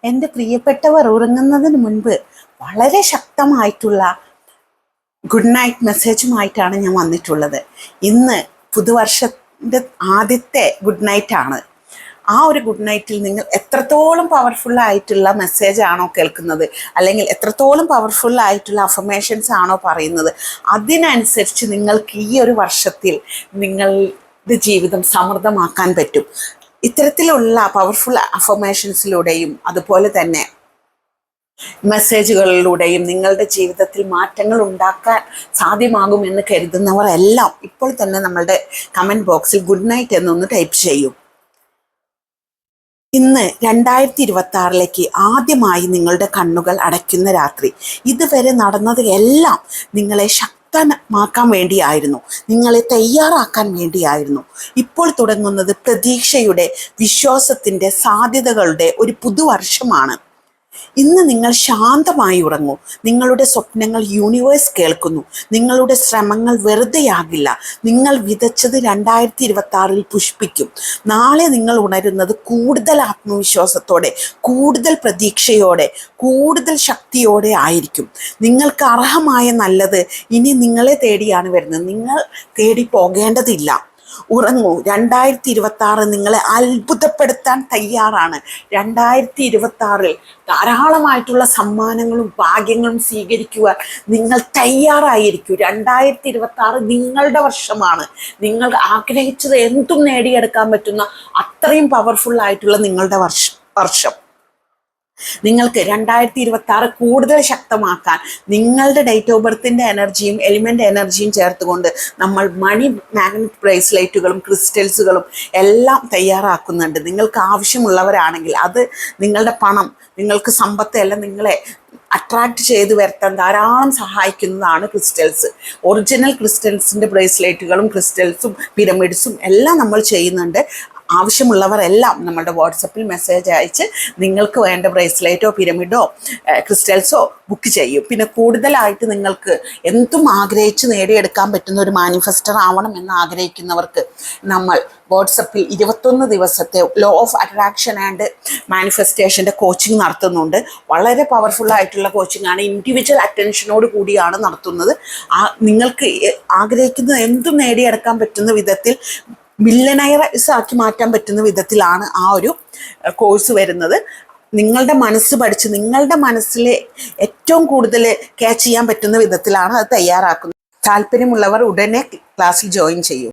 എൻ്റെ പ്രിയപ്പെട്ടവർ ഉറങ്ങുന്നതിന് മുൻപ് വളരെ ശക്തമായിട്ടുള്ള ഗുഡ് നൈറ്റ് മെസ്സേജുമായിട്ടാണ് ഞാൻ വന്നിട്ടുള്ളത്. ഇന്ന് പുതുവർഷത്തിൻ്റെ ആദ്യത്തെ ഗുഡ് നൈറ്റാണ്. ആ ഒരു ഗുഡ് നൈറ്റിൽ നിങ്ങൾ എത്രത്തോളം പവർഫുൾ ആയിട്ടുള്ള മെസ്സേജ് ആണോ കേൾക്കുന്നത്, അല്ലെങ്കിൽ എത്രത്തോളം പവർഫുൾ ആയിട്ടുള്ള അഫർമേഷൻസ് ആണോ പറയുന്നത്, അതിനനുസരിച്ച് നിങ്ങൾക്ക് ഈ ഒരു വർഷത്തിൽ നിങ്ങളുടെ ജീവിതം സമൃദ്ധമാക്കാൻ പറ്റും. ഇത്തരത്തിലുള്ള പവർഫുൾ അഫർമേഷൻസിലൂടെയും അതുപോലെ തന്നെ മെസ്സേജുകളിലൂടെയും നിങ്ങളുടെ ജീവിതത്തിൽ മാറ്റങ്ങൾ ഉണ്ടാക്കാൻ സാധ്യമാകുമെന്ന് കരുതുന്നവർ എല്ലാം ഇപ്പോൾ തന്നെ നമ്മളുടെ കമൻറ്റ് ബോക്സിൽ ഗുഡ് നൈറ്റ് എന്നൊന്ന് ടൈപ്പ് ചെയ്യും. ഇന്ന് 2026 ആദ്യമായി നിങ്ങളുടെ കണ്ണുകൾ അടയ്ക്കുന്ന രാത്രി. ഇതുവരെ നടന്നത് എല്ലാം നിങ്ങളെ ശക്തമാക്കാൻ വേണ്ടിയായിരുന്നു, നിങ്ങളെ തയ്യാറാക്കാൻ വേണ്ടിയായിരുന്നു. ഇപ്പോൾ തുടങ്ങുന്നത് പ്രതീക്ഷയുടെ, വിശ്വാസത്തിൻ്റെ, സാധ്യതകളുടെ ഒരു പുതുവർഷമാണ്. ഇന്ന് നിങ്ങൾ ശാന്തമായി ഉറങ്ങൂ. നിങ്ങളുടെ സ്വപ്നങ്ങൾ യൂണിവേഴ്സ് കേൾക്കുന്നു. നിങ്ങളുടെ ശ്രമങ്ങൾ വെറുതെയാകില്ല. നിങ്ങൾ വിതച്ചത് 2026 പുഷ്പിക്കും. നാളെ നിങ്ങൾ ഉണരുന്നത് കൂടുതൽ ആത്മവിശ്വാസത്തോടെ, കൂടുതൽ പ്രതീക്ഷയോടെ, കൂടുതൽ ശക്തിയോടെ ആയിരിക്കും. നിങ്ങൾക്ക് അർഹമായ നല്ലത് ഇനി നിങ്ങളെ തേടിയാണ് വരുന്നത്. നിങ്ങൾ തേടി പോകേണ്ടതില്ല. ഉറങ്ങൂ. 2026 നിങ്ങളെ അത്ഭുതപ്പെടുത്താൻ തയ്യാറാണ്. 2026 ധാരാളമായിട്ടുള്ള സമ്മാനങ്ങളും ഭാഗ്യങ്ങളും സ്വീകരിക്കുവാൻ നിങ്ങൾ തയ്യാറായിരിക്കും. 2026 നിങ്ങളുടെ വർഷമാണ്. നിങ്ങൾ ആഗ്രഹിച്ചത് എന്തും നേടിയെടുക്കാൻ പറ്റുന്ന അത്രയും പവർഫുൾ ആയിട്ടുള്ള നിങ്ങളുടെ വർഷം. നിങ്ങൾക്ക് 2026 കൂടുതൽ ശക്തമാക്കാൻ നിങ്ങളുടെ ഡേറ്റ് ഓഫ് ബർത്തിൻ്റെ എനർജിയും എലിമെൻ്റ് എനർജിയും ചേർത്തുകൊണ്ട് നമ്മൾ മണി മാഗ്നറ്റ് ബ്രേസ്ലെറ്റുകളും ക്രിസ്റ്റൽസുകളും എല്ലാം തയ്യാറാക്കുന്നുണ്ട്. നിങ്ങൾക്ക് ആവശ്യമുള്ളവരാണെങ്കിൽ അത് നിങ്ങളുടെ പണം, നിങ്ങൾക്ക് സമ്പത്ത് എല്ലാം നിങ്ങളെ അട്രാക്റ്റ് ചെയ്ത് വരുത്താൻ ധാരാളം സഹായിക്കുന്നതാണ് ക്രിസ്റ്റൽസ്. ഒറിജിനൽ ക്രിസ്റ്റൽസിൻ്റെ ബ്രേസ്ലെറ്റുകളും ക്രിസ്റ്റൽസും പിരമിഡ്സും എല്ലാം നമ്മൾ ചെയ്യുന്നുണ്ട്. ആവശ്യമുള്ളവർ എല്ലാം നമ്മളുടെ വാട്സപ്പിൽ മെസ്സേജ് അയച്ച് നിങ്ങൾക്ക് വേണ്ട ബ്രേസ്ലെറ്റോ പിരമിഡോ ക്രിസ്റ്റൽസോ ബുക്ക് ചെയ്യും. പിന്നെ കൂടുതലായിട്ട് നിങ്ങൾക്ക് എന്തും ആഗ്രഹിച്ച് നേടിയെടുക്കാൻ പറ്റുന്ന ഒരു മാനിഫെസ്റ്റർ ആവണം എന്ന് ആഗ്രഹിക്കുന്നവർക്ക് നമ്മൾ വാട്സപ്പിൽ 21 ദിവസത്തെ ലോ ഓഫ് അട്രാക്ഷൻ ആൻഡ് മാനിഫെസ്റ്റേഷൻ്റെ കോച്ചിങ് നടത്തുന്നുണ്ട്. വളരെ പവർഫുൾ ആയിട്ടുള്ള കോച്ചിങ് ആണ്. ഇൻഡിവിജ്വൽ അറ്റൻഷനോട് കൂടിയാണ് നടത്തുന്നത്. നിങ്ങൾക്ക് ആഗ്രഹിക്കുന്നത് എന്തും നേടിയെടുക്കാൻ പറ്റുന്ന വിധത്തിൽ, മില്യണയർസ് ആക്കി മാറ്റാൻ പറ്റുന്ന വിധത്തിലാണ് ആ ഒരു കോഴ്സ് വരുന്നത്. നിങ്ങളുടെ മനസ്സ് പഠിച്ച് നിങ്ങളുടെ മനസ്സിലെ ഏറ്റവും കൂടുതൽ ക്യാച്ച് ചെയ്യാൻ പറ്റുന്ന വിധത്തിലാണ് അത് തയ്യാറാക്കുന്നത്. താല്പര്യമുള്ളവർ ഉടനെ ക്ലാസ്സിൽ ജോയിൻ ചെയ്യും.